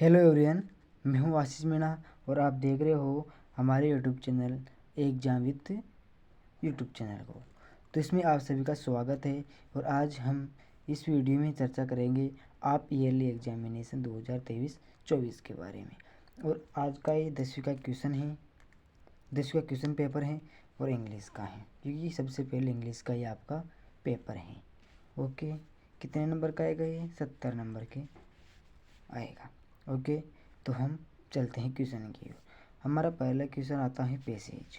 Hello everyone, मैं हूं आशीष मीणा और आप देख रहे हो हमारे YouTube channel exam with YouTube channel को। तो इसमें आप सभी का स्वागत है और आज हम इस वीडियो में चर्चा करेंगे आप ईयरली एग्जामिनेशन 2023-24 के बारे में। और आज का ये 10वीं का क्वेश्चन है, 10वीं का क्वेश्चन पेपर है और इंग्लिश का है, क्योंकि सबसे पहले इंग्लिश का ही आपका पेपर है। ओके, कितने नंबर का आएगा? ये 70 नंबर के आएगा। ओके, तो हम चलते हैं क्वेश्चन की ओर। हमारा पहला क्वेश्चन आता है पैसेज।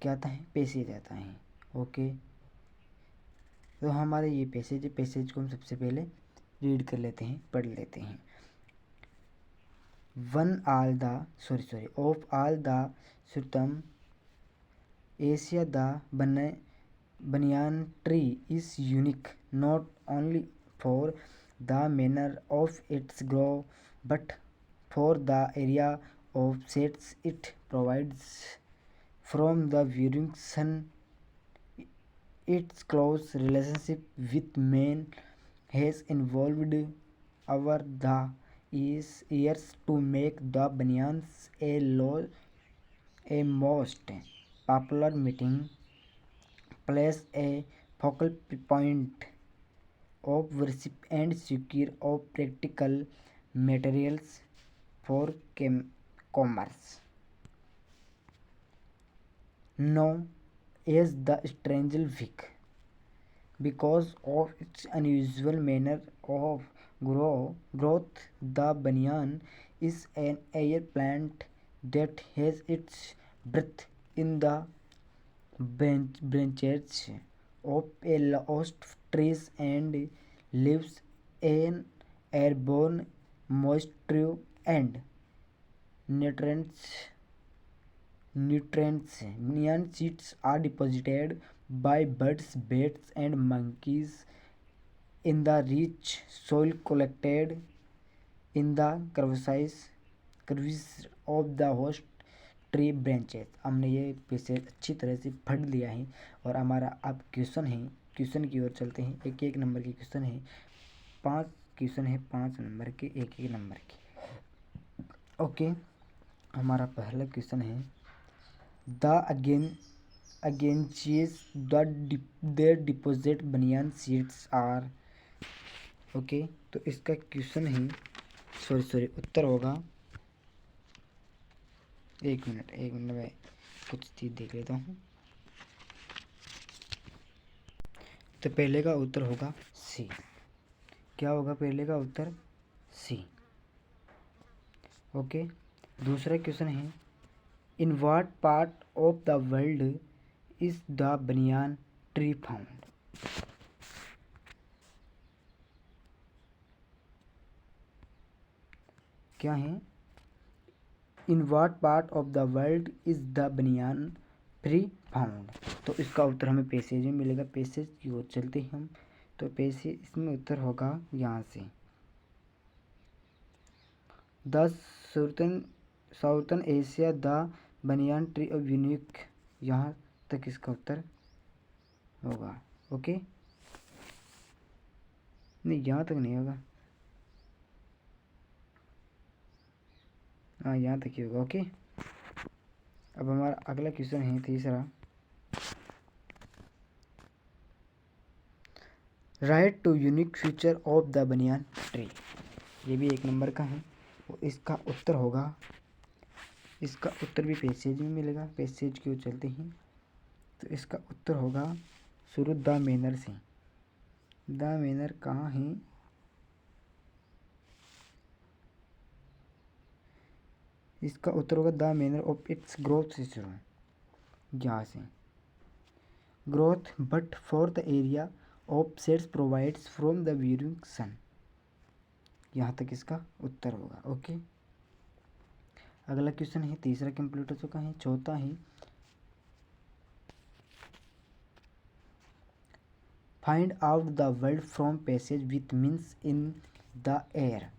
क्या आता है? पैसेज आता है। ओके, तो हमारे ये पैसेज है, पैसेज को हम सबसे पहले रीड कर लेते हैं, पढ़ लेते हैं। Of all the southern Asia the banyan tree is unique not only for the manner of its growth but for the area of shades it provides from the viewing sun. Its close relationship with man has involved over the years to make the banyans a most popular meeting place, a focal point of worship and secure of practical materials for commerce. Known as the Strangle Fig because of its unusual manner of growth, the banyan is an air plant that has its birth in the branches of a lost trees and lives an airborne moisture and nutrients. Banyan seeds are deposited by birds, bats, and monkeys in the rich soil collected in the crevices of the host tree branches. हमने ये passage अच्छी तरह से पढ़ लिया है और हमारा अब क्वेश्चन है, क्वेश्चन की ओर चलते हैं। एक एक नंबर के क्वेश्चन है, 5 क्वेश्चन है, 5 नंबर के, एक एक नंबर के। ओके, हमारा पहला क्वेश्चन है द अगेंचीज द डिपोजिट बनियान सीड्स आर। ओके, तो इसका क्वेश्चन है, उत्तर होगा, एक मिनट मैं कुछ चीज़ देख लेता हूँ। तो पहले का उत्तर होगा सी। क्या होगा पहले का उत्तर? सी। ओके, दूसरा क्वेश्चन है in what part of the world is the banyan tree found. क्या है? In what part of the world is the banyan tree found. तो इसका उत्तर हमें पैसेज में मिलेगा। पैसेज की ओर चलते हैं हम। तो पैसेज, इसमें उत्तर होगा यहाँ से the southern Asia the banyan tree of unique. यहाँ तक इसका उत्तर होगा। ओके, नहीं, यहाँ तक नहीं होगा, हाँ, यहाँ तक ही होगा। ओके, अब हमारा अगला क्वेश्चन है तीसरा, write to unique feature of the banyan tree. ये भी 1 नंबर का है। इसका उत्तर होगा, इसका उत्तर भी पैसेज में मिलेगा। पैसेज की ओर चलते हैं। तो इसका उत्तर होगा शुरू द मैनर से। द मैनर कहाँ है? इसका उत्तर होगा the manner of its growth से शुरू, यहाँ से growth but for the area of sets provides from the viewing sun. यहाँ तक इसका उत्तर होगा। ओके, अगला क्वेश्चन है, तीसरा कंप्लीट हो चुका है। चौथा है find out the word from passage with means in the air.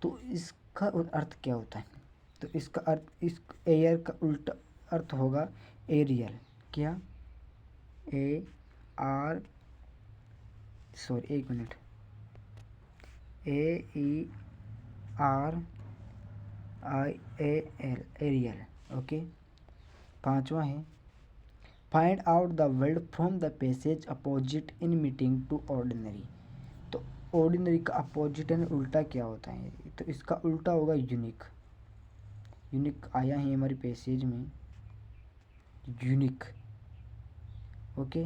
तो इसका अर्थ क्या होता है? तो इसका अर्थ, इस एयर का उल्टा अर्थ होगा एरियल। क्या? एक मिनट, AERIAL RIAL, एरियल। ओके, पांचवा है find out the word from the passage opposite in meaning to ordinary. तो ऑर्डिनरी का अपोजिट यानी उल्टा क्या होता है, तो इसका उल्टा होगा यूनिक। यूनिक आया है हमारे पैसेज में, यूनिक। ओके,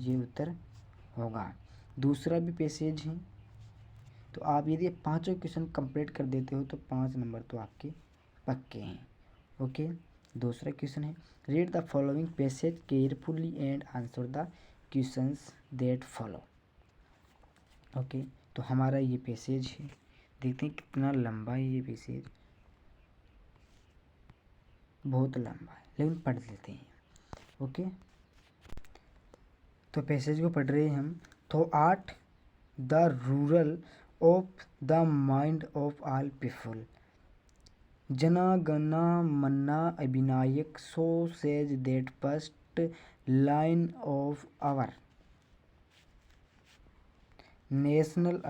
ये उत्तर होगा। दूसरा भी पैसेज है, तो आप यदि पांचों क्वेश्चन कंप्लीट कर देते हो तो 5 नंबर तो आपके पक्के हैं। ओके, दूसरा क्वेश्चन है read the following passage carefully and answer the questions that follow. Okay, तो हमारा ये पैसेज है, देखते हैं कितना लंबा है ये पैसेज, बहुत लंबा है लेकिन पढ़ लेते हैं। ओके, तो पैसेज को पढ़ रहे हैं हम। Thou art the ruler of the mind of all people, Jana Gana Mana Adhinayaka so says that first line of our national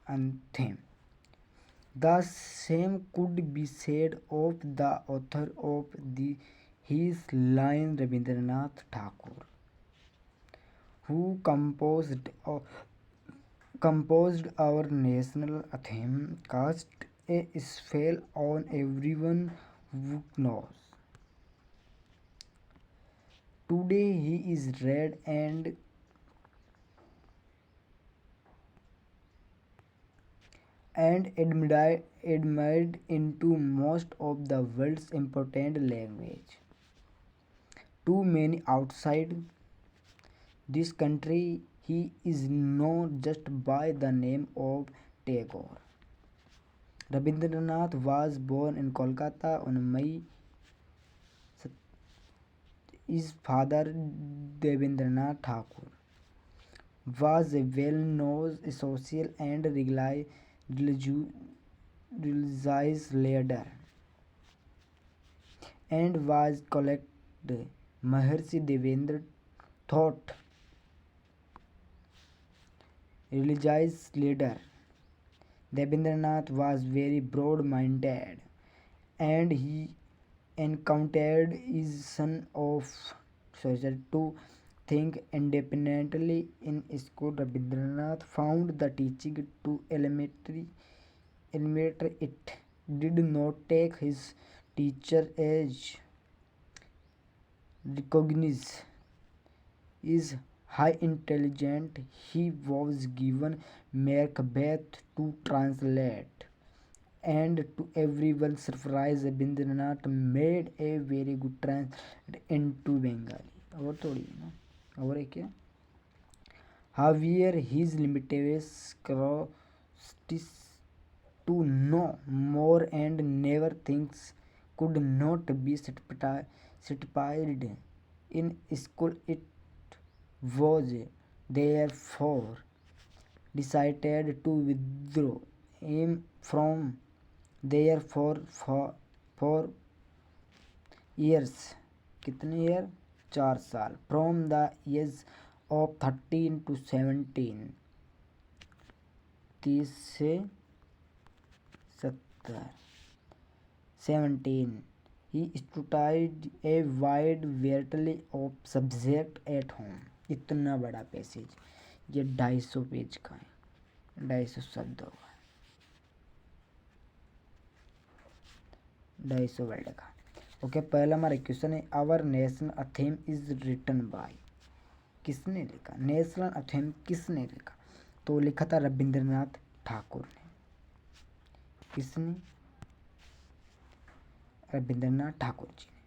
anthem. The same could be said of the author of his line Rabindranath Tagore, who composed our national anthem, cast a spell on everyone who knows. Today he is read and admired into most of the world's important language. To many outside this country, he is known just by the name of Tagore. Rabindranath was born in Kolkata on May. His father, Devendranath Tagore, was a well-known social and religious leader and was called Maharshi Devendra thought religious leader. Devendranath was very broad-minded and he encountered his son of to think independently in school. Rabindranath found the teaching too elementary. It did not take his teacher as recognize his high intelligence. He was given Macbeth to translate, and to everyone's surprise, Rabindranath made a very good translate into Bengali. और थोड़ी ना और है क्या? However, his limitations caused to know more and never things could not be satisfied in school. It was therefore decided to withdraw him from there for 4 years. कितने year? 4 साल। From the age of 13 to 17, 30 से 17, he studied a wide variety of subjects at home. इतना बड़ा passage, ये 250 page का है, 250 शब्दों का, 250 वर्ड का। ओके, पहला हमारा क्वेश्चन है our national anthem is written by. किसने लिखा? नेशनल एंथम किसने लिखा? तो लिखा था रविंद्रनाथ ठाकुर ने। किसने? रविंद्रनाथ ठाकुर जी ने।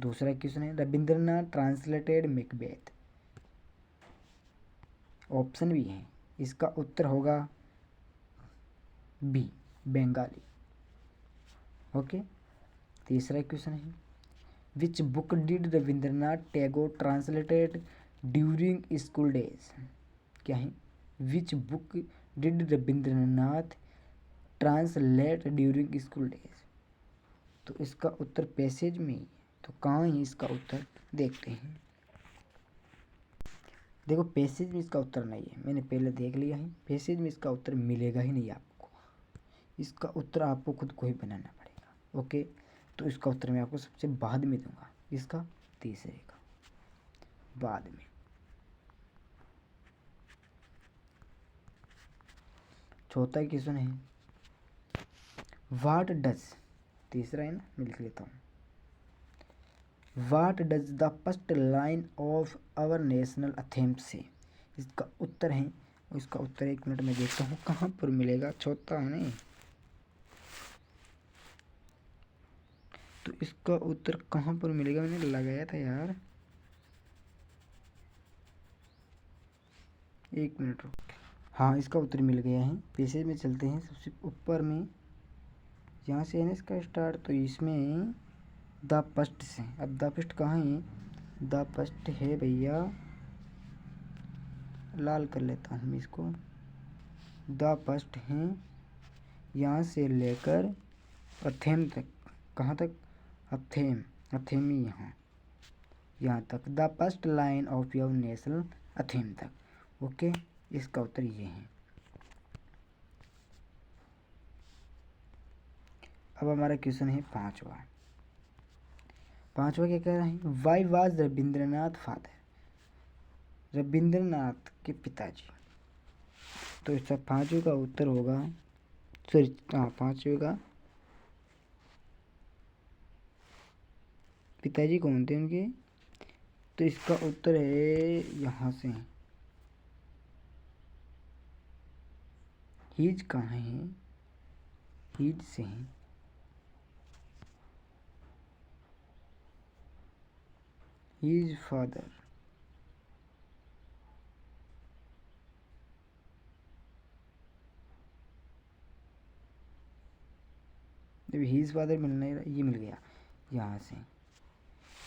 दूसरा क्वेश्चन है रविंद्रनाथ ट्रांसलेटेड मैकबेथ। ऑप्शन भी है, इसका उत्तर होगा बी, बंगाली। ओके, तीसरा क्वेश्चन है which book did Rabindranath Tagore translated during school days. क्या है? Which book did Rabindranath translate during school days. तो इसका उत्तर पैसेज में ही, तो कहाँ है इसका उत्तर देखते हैं। देखो, पैसेज में इसका उत्तर नहीं है, मैंने पहले देख लिया है, पैसेज में इसका उत्तर मिलेगा ही नहीं आपको, इसका उत्तर आपको खुद को ही बनाना पड़ेगा। ओके, तो इसका उत्तर मैं आपको सबसे बाद में दूंगा। इसका तीसरे का बाद में। चौथा क्वेश्चन है वाट डज, तीसरा है ना, मैं लिख लेता हूँ। What does the first line of our national anthem say. इसका उत्तर है, इसका उत्तर 1 मिनट में देखता हूँ कहाँ पर मिलेगा। चौथा है नहीं, तो इसका उत्तर कहाँ पर मिलेगा, मैंने लगाया था यार। 1 मिनट रुक। हाँ, इसका उत्तर मिल गया है। पेसेज में चलते हैं, सबसे ऊपर में यहाँ से है ना इसका स्टार्ट, तो इसमें द फर्स्ट से। अब द फर्स्ट कहाँ है, द फर्स्ट है भैया, लाल कर लेता हूँ मैं इसको। द फर्स्ट है यहाँ से लेकर अथेम तक। कहाँ तक, अथेम, अथेमी, यहाँ तक। The first line of your national anthem तक। ओके, इसका उत्तर ये है। अब हमारा क्वेश्चन है पांचवा। क्या कह रहे हैं, why was Rabindranath father, Rabindranath के पिताजी। तो इसका पांचवे का उत्तर होगा, सॉरी हाँ, पांचवे का पिताजी कौन थे उनके, तो इसका उत्तर है यहाँ से, हीज कहाँ है, हीज से है। हीज फादर, जब हीज फादर मिलना, ये मिल गया यहाँ से।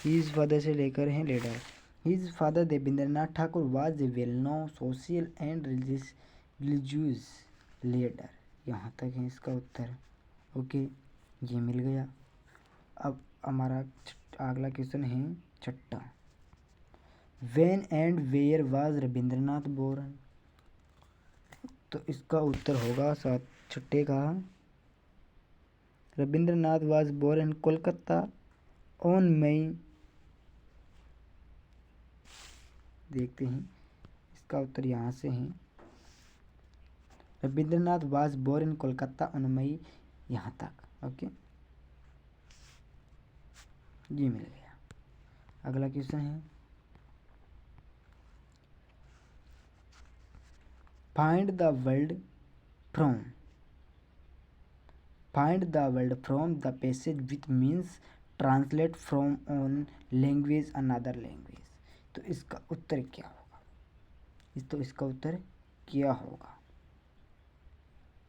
हीज फादर से लेकर हैं letter. His father Devendranath Thakur was a well known social and religious leader. यहाँ तक है इसका उत्तर। ओके, ये मिल गया। अब हमारा अगला क्वेश्चन है छठा। When and where was Rabindranath born. तो इसका उत्तर होगा सात छठे का, Rabindranath was born in Kolkata on May, देखते हैं इसका उत्तर यहाँ से है। Rabindranath was born in Kolkata on May, यहाँ तक। ओके, ये मिल गया। अगला क्वेश्चन है find the word from, find the word from the passage which means translate from one language another language. तो इसका उत्तर क्या होगा, तो इसका उत्तर क्या होगा,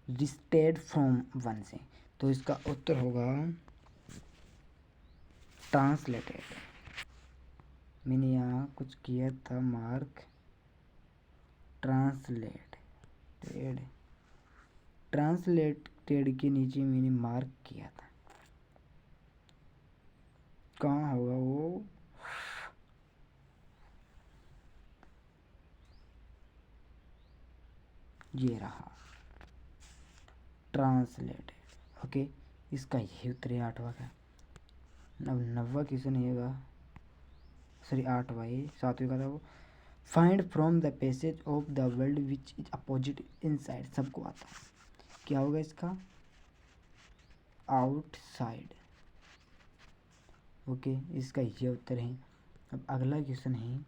रिस्टेड फ्रॉम वन से। तो इसका उत्तर होगा ट्रांसलेटेड। मैंने यहाँ कुछ किया था मार्क, ट्रांसलेटेड, ट्रांसलेटेड के नीचे मैंने मार्क किया था, कहाँ होगा वो, ये रहा ट्रांसलेटेड। ओके, इसका ये उत्तर है 8वां का। अब 9वां क्वेश्चन है, सॉरी 8वां, ये 7वें का था वो। Find from the passage of the world which is opposite inside. सबको आता है, क्या होगा इसका, आउटसाइड। ओके, इसका ये उत्तर है। अब अगला क्वेश्चन है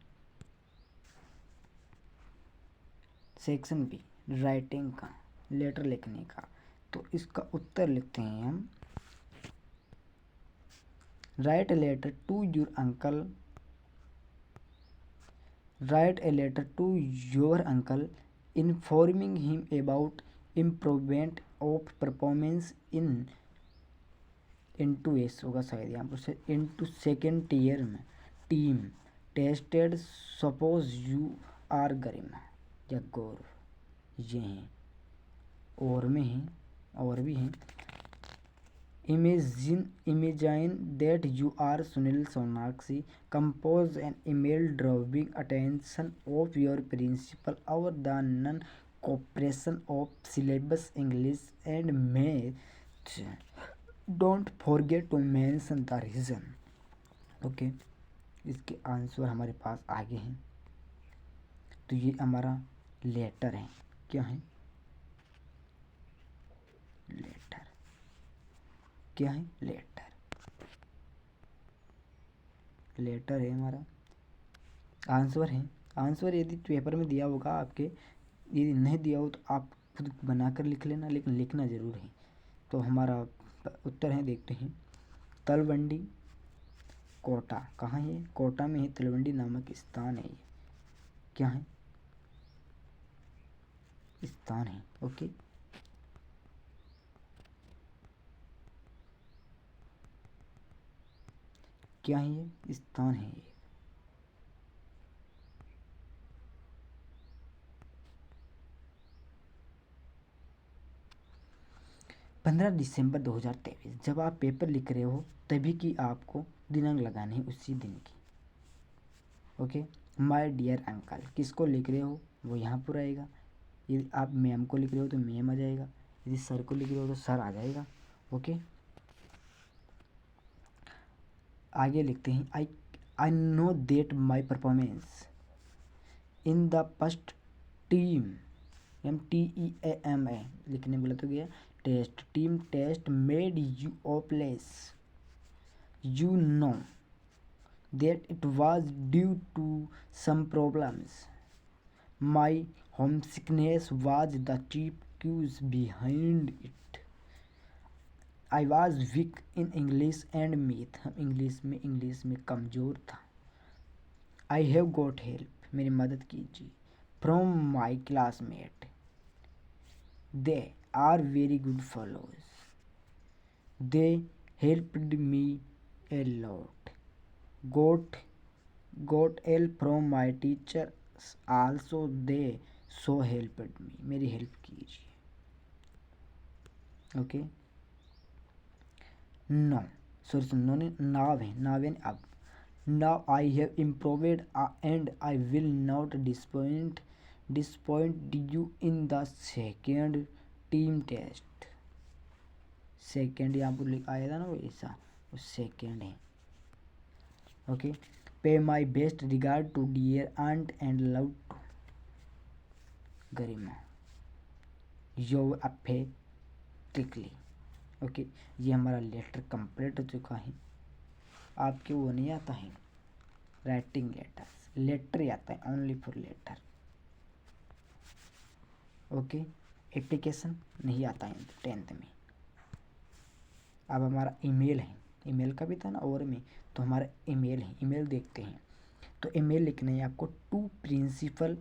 सेक्शन बी, राइटिंग का, लेटर लिखने का। तो इसका उत्तर लिखते हैं हम, write a letter to your uncle, write a letter to your uncle informing him about improvement of performance in into S होगा शायद यहाँ पर से, इनटू सेकेंड ईयर में team tested suppose you are Garima या गौरव, ये हैं और में हैं और भी हैं। Imagine that you are Sunil Sonakshi, compose an email drawing attention of your principal और the non cooperation of syllabus English and math. Don't forget to mention the reason. Okay, इसके आंसर हमारे पास आगे हैं। तो ये हमारा लेटर है। क्या है? लेटर। क्या है? लेटर। लेटर है हमारा। आंसर है। आंसर यदि पेपर में दिया होगा आपके, यदि नहीं दिया हो तो आप खुद बनाकर लिख लेना, लेकिन लिखना ज़रूर है। तो हमारा उत्तर है, देखते हैं। तलवंडी कोटा। कहाँ है? कोटा में है, तलवंडी नामक स्थान है ये। क्या है? स्थान है। ओके, क्या है ये? स्थान है ये। पंद्रह दिसंबर 2023 जब आप पेपर लिख रहे हो तभी की आपको दिनांक लगानी है, उसी दिन की। ओके, माय डियर अंकल किसको लिख रहे हो वो यहाँ पर आएगा। यदि आप मैम को लिख रहे हो तो मैम आ जाएगा, यदि सर को लिख रहे हो तो सर आ जाएगा। ओके, आगे लिखते हैं। I know that my performance in the first team TEAM लिखने बोला तो गया team test made you hopeless. You know that it was due to some problems. My homesickness was the chief cause behind it. I was weak in English and math. हम English में कमज़ोर था। I have got help मेरी मदद कीजिए from my classmate. They are very good fellows. They helped me a lot. Got help from my teachers also. They so helped me. मेरी help कीजिए। Okay, no sorry no ने नाव है, नाव यानी अब। Now I have improved and I will not disappoint you in the second team test. Second यहाँ पर आया था ना वो, ऐसा वो सेकेंड है। Okay, pay my best regard to dear aunt and love to Garima your affectionately. Okay, ये हमारा लेटर कंप्लीट हो चुका है। आपके वो नहीं आता है राइटिंग लेटर्स, लेटर आता है only for letter. Okay, application नहीं आता है 10th में। अब हमारा ईमेल है, ईमेल का भी था ना और में, तो हमारा ईमेल है। ईमेल देखते हैं। तो ईमेल लिखना है आपको टू प्रिंसिपल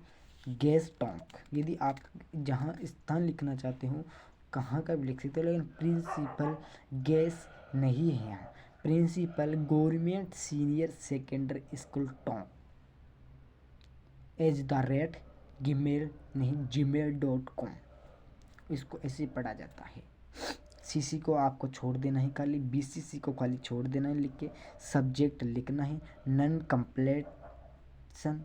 गैस टॉन्क। यदि आप जहाँ स्थान लिखना चाहते हो कहाँ का भी लिख सकते हो, लेकिन प्रिंसिपल गैस नहीं है यहाँ। Principal government senior secondary school Tonk @gmail नहीं gmail.com। इसको ऐसे पढ़ा जाता है। सीसी को आपको छोड़ देना है खाली, BCC को खाली छोड़ देना है लिख के। सब्जेक्ट लिखना है non completion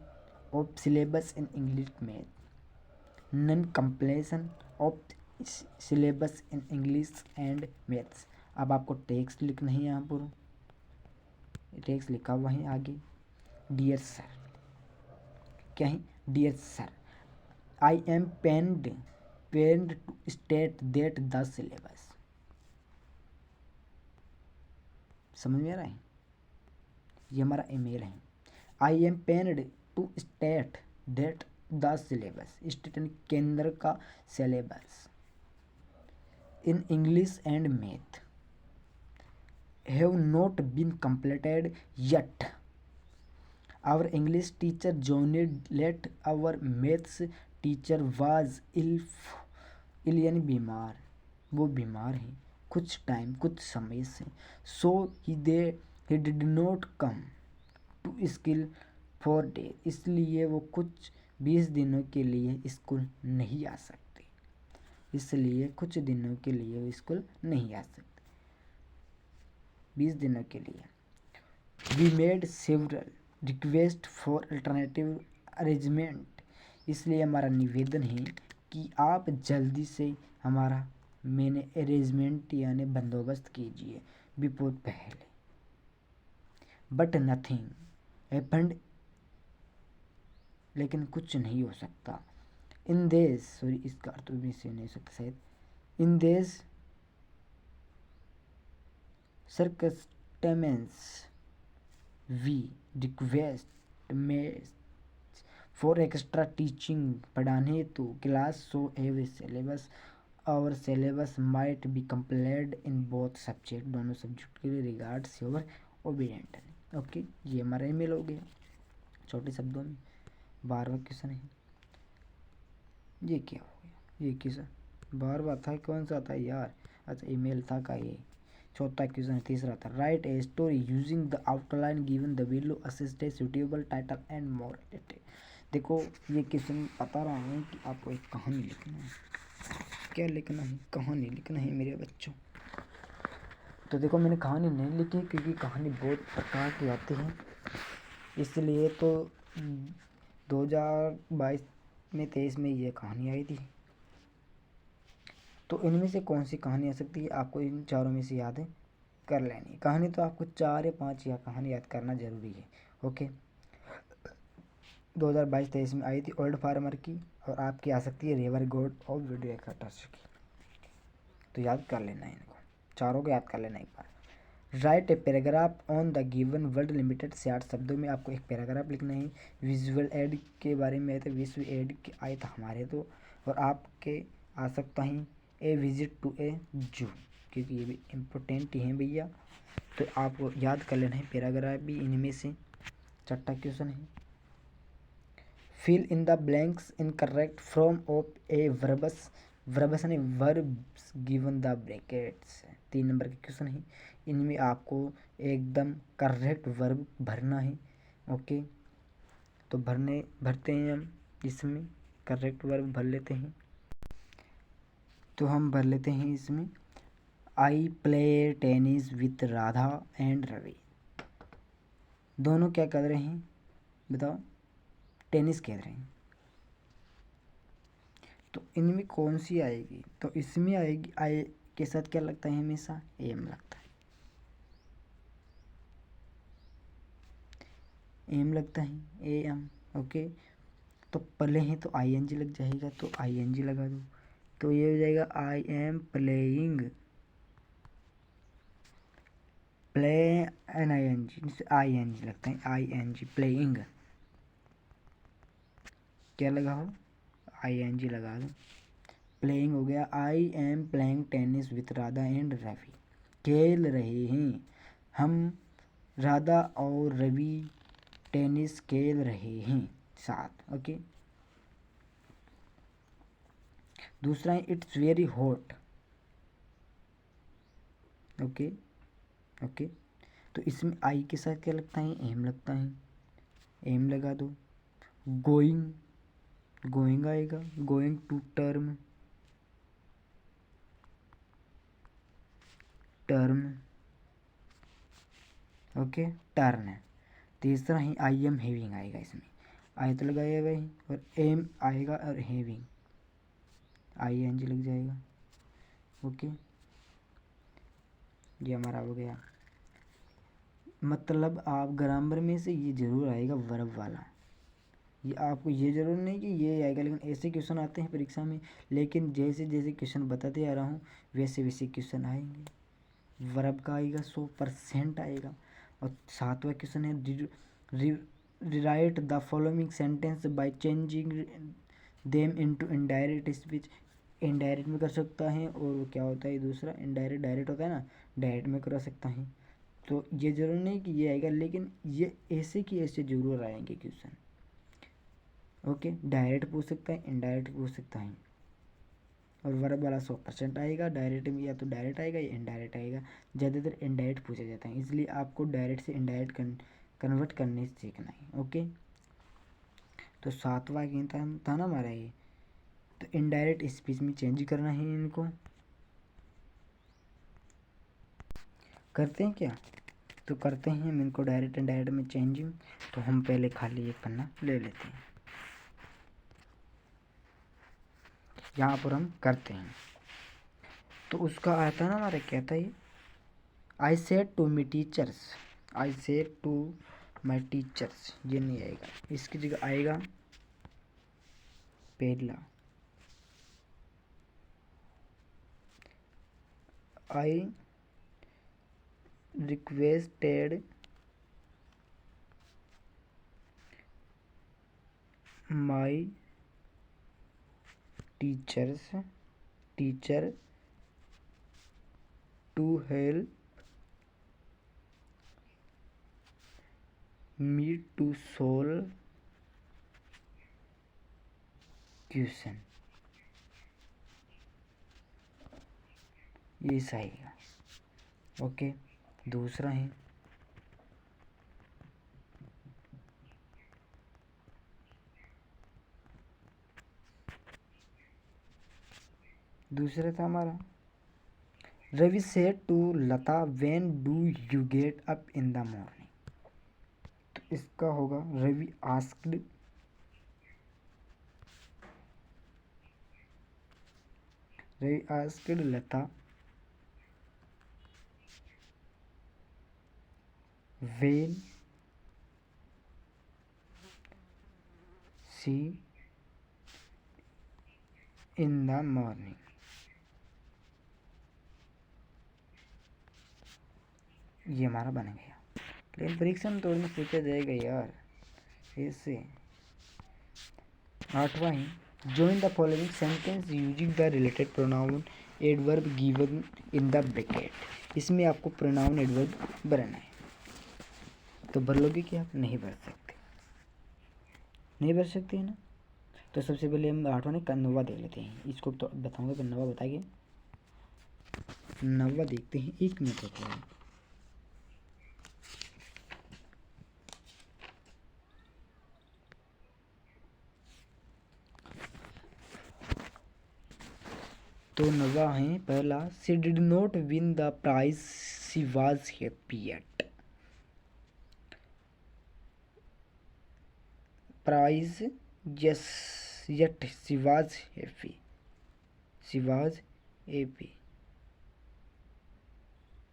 of syllabus in English math. Non completion of syllabus in English and maths. अब आपको टेक्स्ट लिखना है, यहाँ पर टेक्स्ट लिखा हुआ है आगे। डियर सर, क्या है? Dear sir, I am pained to state that the syllabus. समझ में आ रहा है? ये हमारा ईमेल है। I am pained to state that the syllabus, state केंद्र का syllabus in English and math have not been completed yet. Our English teacher joined late. Our maths teacher was ill यानी बीमार, वो बीमार हैं कुछ समय से। So he did not come to school for day. इसलिए वो कुछ 20 दिनों के लिए स्कूल नहीं आ सकते। इसलिए कुछ दिनों के लिए वो स्कूल नहीं आ सकते, 20 दिनों के लिए। We made several request for alternative arrangement. इसलिए हमारा निवेदन है कि आप जल्दी से हमारा मैंने अरेंजमेंट यानी बंदोबस्त कीजिए बिफोर पहले। बट नथिंग हैपेंड, लेकिन कुछ नहीं हो सकता। इन देश, सॉरी इसका अर्थ भी से नहीं हो सकता शायद। इन देश circumstances we request में फॉर एक्स्ट्रा टीचिंग पढ़ाने तो क्लास सो हैव सिलेबस और syllabus might be complete in both subject, दोनों सब्जेक्ट के लिए रिगार्ड्स योर ओबिडेंटली। ओके, ये हमारा ईमेल हो गया छोटे शब्दों में। 12वां क्वेश्चन है, ये क्या हो गया, ये क्वेश्चन 12वां था, कौन सा था यार, अच्छा ईमेल था का ये। चौथा क्वेश्चन तीसरा था, right a story using the outline given the below assisted suitable title and more detail. देखो ये क्वेश्चन बता रहा हूँ कि आपको एक कहानी लिखना है। क्या लिखना है? कहानी लिखना है मेरे बच्चों। तो देखो मैंने कहानी नहीं लिखी क्योंकि कहानी बहुत प्रकार की आती है, इसलिए तो 2022 में 23 में ये कहानी आई थी। तो इनमें से कौन सी कहानी आ सकती है, आपको इन चारों में से याद कर लेनी। कहानी तो आपको 4 या 5 या कहानी याद करना ज़रूरी है। ओके, 2022-23 में आई थी ओल्ड फार्मर की, और आपकी आ सकती है river God of video actors की। तो याद कर लेना है इनको, चारों को याद कर लेना एक बार। Write a paragraph on the given word limited. 60 शब्दों में आपको एक पैराग्राफ लिखना है। विजुअल एड के बारे में आए थे, विश्व एड के आए थे हमारे तो, और आपके आ सकता है ए विजिट टू ए जू, क्योंकि ये भी इम्पोर्टेंट ही है भैया। तो आपको याद कर लेना है पैराग्राफ भी इनमें से। छठा क्वेश्चन है, fill in the blanks in correct from of a verbs, verbs यानी verbs given the brackets. 3 number के क्वेश्चन है, इनमें आपको एकदम करेक्ट वर्ब भरना है। ओके, तो भरते हैं हम इसमें, करेक्ट वर्ब भर लेते हैं। तो हम भर लेते हैं इसमें, I play tennis with Radha and Ravi. दोनों क्या कर रहे हैं बताओ? टेनिस खेल रहे हैं। तो इनमें कौन सी आएगी? तो इसमें आएगी, आई के साथ क्या लगता है हमेशा? एम लगता है, एम लगता है, ए एम। ओके, तो पहले ही तो आई एन जी लग जाएगा, तो आई एन जी लगा दो। तो ये हो जाएगा I am playing, play N I N G, I N G लगता है, आई एन जी प्लेइंग। क्या लगा हो? आई एन जी लगा दो, प्लेइंग हो गया। I am playing tennis with Radha and Ravi. खेल रहे हैं हम, राधा और रवि टेनिस खेल रहे हैं साथ। ओके, दूसरा है it's very hot. Okay okay, तो इसमें आई के साथ क्या लगता है? एम लगता है, एम लगा दो। गोइंग, गोइंग आएगा, going to term, term. Okay, turn है। तीसरा ही आई एम हैविंग आएगा, इसमें आई तो लगाया भाई, और एम आएगा और हैविंग, आई एन जी लग जाएगा। ओके, ये हमारा हो गया। मतलब आप ग्रामर में से ये जरूर आएगा वर्ब वाला, ये आपको ये जरूर नहीं कि ये आएगा, लेकिन ऐसे क्वेश्चन आते हैं परीक्षा में। लेकिन जैसे जैसे क्वेश्चन बताते आ रहा हूँ वैसे वैसे क्वेश्चन आएंगे। वर्ब का आएगा 100% आएगा। और 7वां क्वेश्चन है, rewrite the following sentence by changing them into indirect speech. Indirect में कर सकता है, और क्या होता है दूसरा, इनडायरेक्ट डायरेक्ट होता है ना, डायरेक्ट में करा सकता है। तो ये जरूर नहीं कि ये आएगा, लेकिन ये ऐसे कि ऐसे जरूर आएंगे क्वेश्चन। ओके, डायरेक्ट पूछ सकता है, इनडायरेक्ट पूछ सकता है, और वर्ब वाला 100% आएगा। डायरेक्ट में या तो डायरेक्ट आएगा या इनडायरेक्ट आएगा, ज़्यादातर इनडायरेक्ट पूछा जाता है, इसलिए आपको डायरेक्ट से इनडायरेक्ट कन्वर्ट करने सीखना है। ओके, तो 7वां था ना हमारा ये, तो इनडायरेक्ट स्पीच में चेंज करना है इनको। करते हैं क्या? तो करते हैं हम इनको डायरेक्ट इनडायरेक्ट में चेंजिंग। तो हम पहले खाली एक पन्ना ले लेते हैं। यहाँ पर हम करते हैं। तो उसका आता है ना हमारा, क्या था ये, I said to my teachers, I said to my teachers, ये नहीं आएगा, इसकी जगह आएगा पहला, I requested my teacher to help me to solve question, ये सही है। ओके, दूसरा है, दूसरा था हमारा, Ravi said to Lata when do you get up in the morning. तो इसका होगा Ravi asked Lata when she in the morning. ये हमारा बन गया, लेकिन परीक्षा में थोड़ी पूछा जाएगा यार ऐसे। आठवां ही, join the following sentence using the related pronoun adverb given in the bracket। इसमें आपको pronoun adverb भरना है, तो भर लोगे कि आप नहीं भर सकते, नहीं भर सकते है ना। तो सबसे पहले हम आठवां ने नौवा देख लेते हैं, इसको तो बताऊंगा फिर नौवा बताएंगे। नौवा देखते हैं, 1 मिनट रुको। तो नवा है पहला, she did not win the prize she was happy at. Prize yes, yet she was happy, she was happy.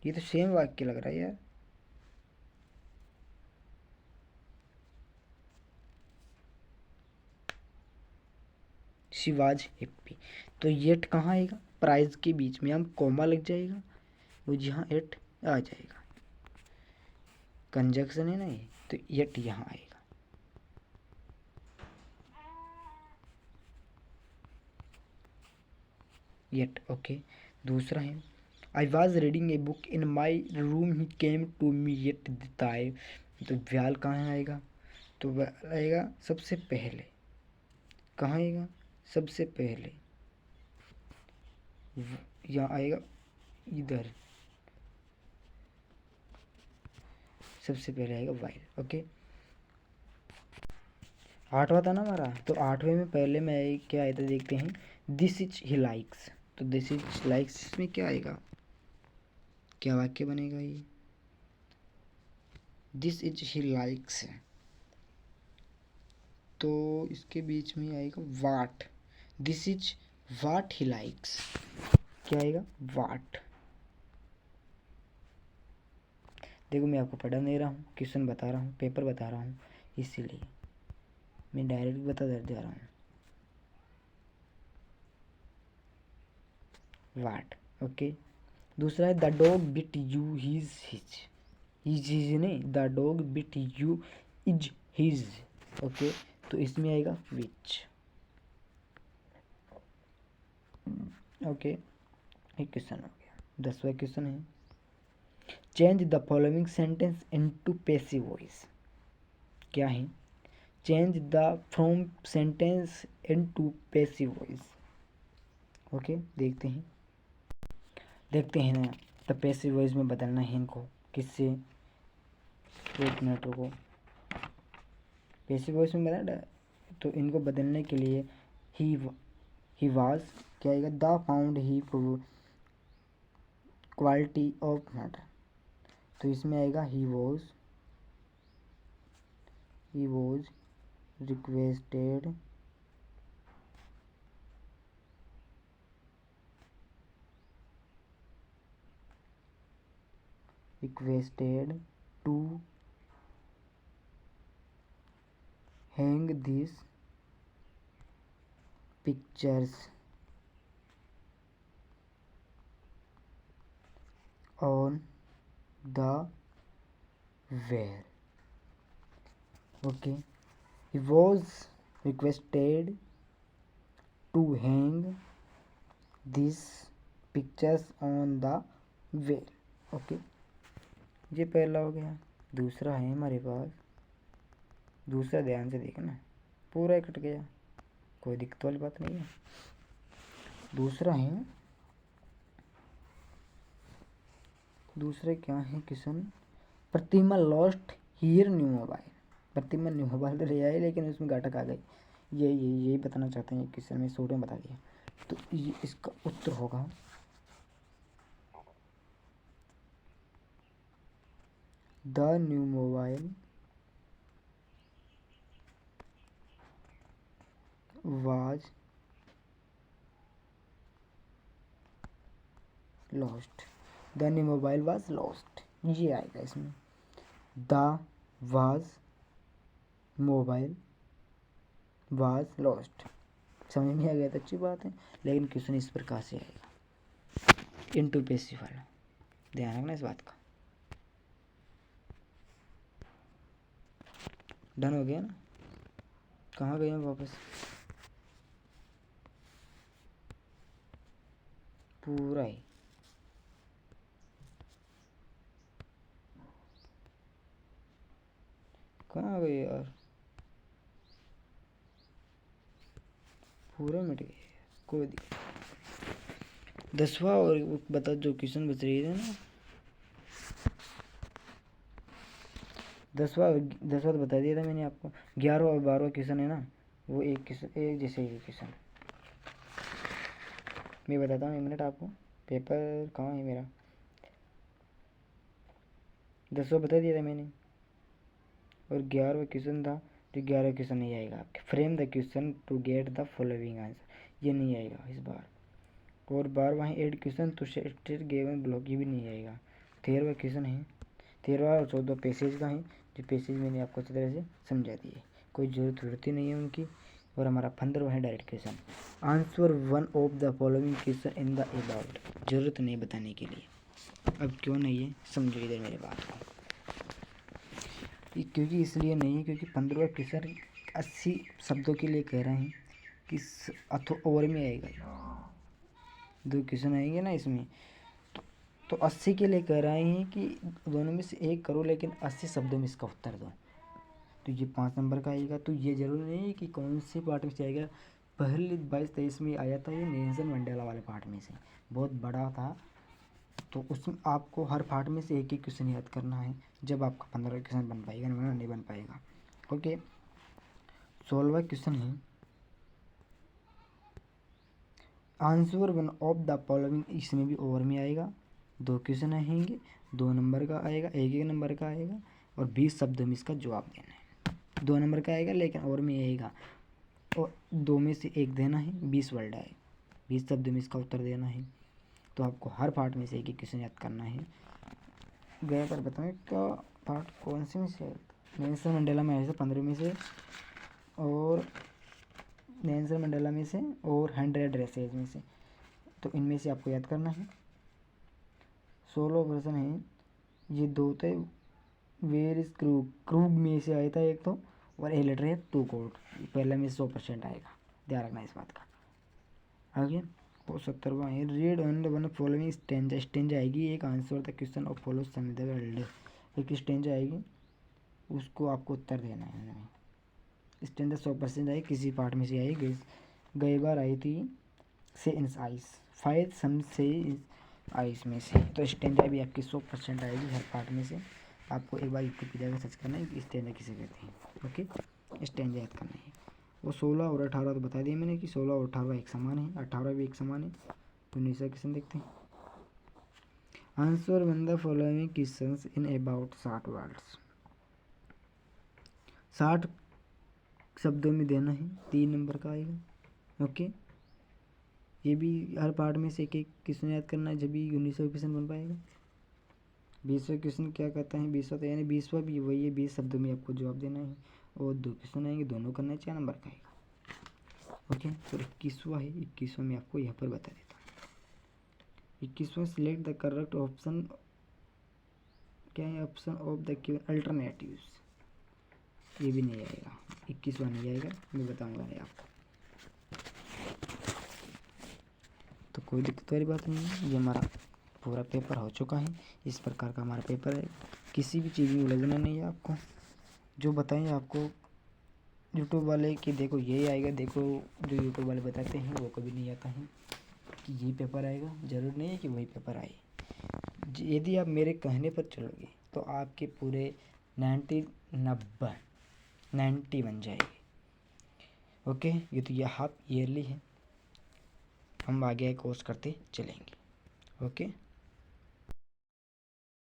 ये तो सेम वाक्य लग रहा है यार। शी वाज हैप्पी, तो येट कहाँ आएगा, प्राइज के बीच में हम कोमा लग जाएगा, वो जहाँ एट आ जाएगा, कंजक्शन है ना ये, तो येट यहाँ आएगा। Yet, okay. दूसरा है, I was reading a book in my room he came to me yet the time. तो व्याल कहाँ आएगा, तो व्याल आएगा सबसे पहले, कहाँ आएगा, सबसे पहले यहाँ आएगा, इधर सबसे पहले आएगा वाइल। ओके, आठवां था ना हमारा, तो आठवें में पहले में क्या आया था देखते हैं, दिस इज ही लाइक्स। तो दिस इज लाइक्स इसमें क्या आएगा, क्या वाक्य बनेगा ये, दिस इज ही लाइक्स, तो इसके बीच में आएगा what, this is what he likes, क्या आएगा वाट। देखो मैं आपको पढ़ा नहीं रहा हूँ, क्वेश्चन बता रहा हूँ, पेपर बता रहा हूँ, इसीलिए मैं डायरेक्ट बता जा रहा हूँ, वाट। ओके, दूसरा है the dog bit you his his नहीं, the dog bit you is his. Okay, तो इसमें आएगा विच। ओके, एक क्वेश्चन हो गया। 10वां क्वेश्चन है, change the following sentence into passive voice. क्या है, change the from sentence into passive voice. Okay, देखते हैं ना, तो पैसिव वॉइस में बदलना है इनको, किससे, 1 मिनट रुको। पैसिव वॉइस में बदलना, तो इनको बदलने के लिए ही वाज, क्या आएगा, the found he quality of matter. तो इसमें आएगा he was requested requested to hang these pictures on the wall. Okay, he was requested to hang these pictures on the wall. Okay, ये पहला हो गया। दूसरा है हमारे पास, दूसरा ध्यान से देखना, पूरा ही कट गया, कोई दिक्कत वाली बात नहीं है। दूसरा है, दूसरे क्या है question, Pratima lost here new mobile. Pratima new mobile तो ले आई लेकिन उसमें घाटक आ गई। यही बताना चाहते हैं क्वेश्चन में, शॉर्ट में बता दिया। तो ये इसका उत्तर होगा the new mobile was lost. The new mobile was lost, ये आएगा इसमें। The was mobile was lost, समझ नहीं आ गया तो अच्छी बात है, लेकिन क्वेश्चन इस प्रकार से आएगा, इनटू पैसिव वाला, ध्यान रखना इस बात का। डन हो गया ना? कहाँ गए हम वापस? पूरा ही कहाँ गए यार, पूरा मिट गए, कोई दिक्कत। 10वां और बता, जो क्वेश्चन बच रही है ना, 10वां तो बता दिया था मैंने आपको। 11वां और 12वां क्वेश्चन है ना, वो एक क्वेश्चन एक जैसे ही क्वेश्चन। मैं बताता हूँ, 1 मिनट आपको, पेपर कहाँ है मेरा। 10वां बता दिया था मैंने, और 11वां क्वेश्चन था, जो 11वां क्वेश्चन नहीं आएगा आपके। Frame the question to get the following answer, ये नहीं आएगा इस बार। और 12वां है add question to state given block, ये भी नहीं आएगा। 13वां क्वेश्चन है, 13वां और 14वां पैसेज का है, जो पैसेज मैंने आपको अच्छी तरह से समझा दिए, कोई ज़रूरत नहीं है उनकी। और हमारा 15वां है direct question, answer one of the following question in the about, ज़रूरत नहीं बताने के लिए। अब क्यों नहीं है, समझो इधर मेरे बात को। क्योंकि इसलिए नहीं है क्योंकि 15वां क्वेश्चन 80 शब्दों के लिए कह रहे हैं कि अथो ओवर में आएगा, 2 क्वेश्चन आएंगे ना इसमें, तो 80 के लिए कह रहे हैं कि दोनों में से एक करो, लेकिन 80 शब्दों में इसका उत्तर दो। तो ये 5 नंबर का आएगा। तो ये जरूरी नहीं है कि कौन से पार्ट में से आएगा। पहले 22-23 में आया था ये नेल्सन मंडेला वाले पार्ट में से, बहुत बड़ा था। तो उसमें आपको हर पार्ट में से एक एक क्वेश्चन याद करना है, जब आपका 15 क्वेश्चन बन पाएगा, नहीं बन पाएगा। ओके, 16वां क्वेश्चन है, answer one of the following, इसमें भी ओवर में आएगा। 2 क्वेश्चन आएंगे, 2 नंबर का आएगा, एक नंबर का आएगा, और 20 शब्दों में इसका जवाब देना है। 2 नंबर का आएगा लेकिन ओवर में आएगा, और 2 में से एक देना है, 20 वर्ड आए, 20 शब्दों में इसका उत्तर देना है। तो आपको हर पार्ट में से एक एक क्वेश्चन याद करना है। गया पर बताएं क्या पार्ट कौन से में से है? नेल्सन मंडेला में ऐसे 15 में से, और नेल्सन मंडेला में से, और 100 ड्रेसेज में से। तो इनमें से आपको याद करना है। 16 वर्जन है, ये 2 थे, वेयर इज क्रूग में से आया था एक तो, और ए लेटर है टू कोड, पहले में 100% आएगा, ध्यान रखना इस बात का। आगे वो 70वां है, read on one following stanza, stanza आएगी एक, आंसर द क्वेश्चन और फॉलो सम द वर्ड, एक स्टेंजा आएगी, उसको आपको उत्तर देना है। हमें स्टेंजा 100% आई, किसी पार्ट में से आई, गई बार आई थी से इन आइस, फाइव सम से आइस में से। तो स्टेंजा भी आपकी 100% आएगी हर पार्ट में से। आपको एक बार यूट्यूब पर जाकर सर्च करना है कि स्टेंजा किसे कहते हैं। ओके, स्टेंजा याद करना है। वो 16 और 18 तो बता दिया मैंने कि 16 और 18 एक समान है, 18 भी एक समान है। तो 19वां क्वेश्चन देखते हैं, answer one the following questions in about 60 words, 60 शब्दों में देना है, 3 नंबर का आएगा। ओके, ये भी हर पार्ट में से एक एक क्वेश्चन याद करना है, जब भी 19वां क्वेश्चन बन पाएगा। 20वां क्वेश्चन क्या कहता है, 20वां तो यानी 20वां भी वही है, 20 शब्दों में आपको जवाब देना है और 2 क्वेश्चन आएंगे, दोनों करना है, 4 नंबर का आएगा। ओके, तो 21वां है, 21वां मैं आपको यहाँ पर बता देता हूँ। 21वां सिलेक्ट द करेक्ट ऑप्शन, क्या है option of the given alternatives, ये भी नहीं आएगा, 21वां नहीं आएगा, मैं बताऊँगा नहीं आपको। तो कोई दिक्कत वाली बात नहीं है, ये हमारा पूरा पेपर हो चुका है। इस प्रकार का हमारा पेपर है, किसी भी चीज़ में उलझना नहीं है आपको। जो बताएं आपको यूट्यूब वाले कि देखो ये आएगा, देखो जो यूट्यूब वाले बताते हैं वो कभी नहीं आता है कि यही पेपर आएगा, ज़रूर नहीं है कि वही पेपर आए। यदि आप मेरे कहने पर चलोगे तो आपके पूरे 90 बन जाएंगे। ओके, ये तो ये हाफ ईयरली है, हम आगे कोर्स करते चलेंगे। ओके।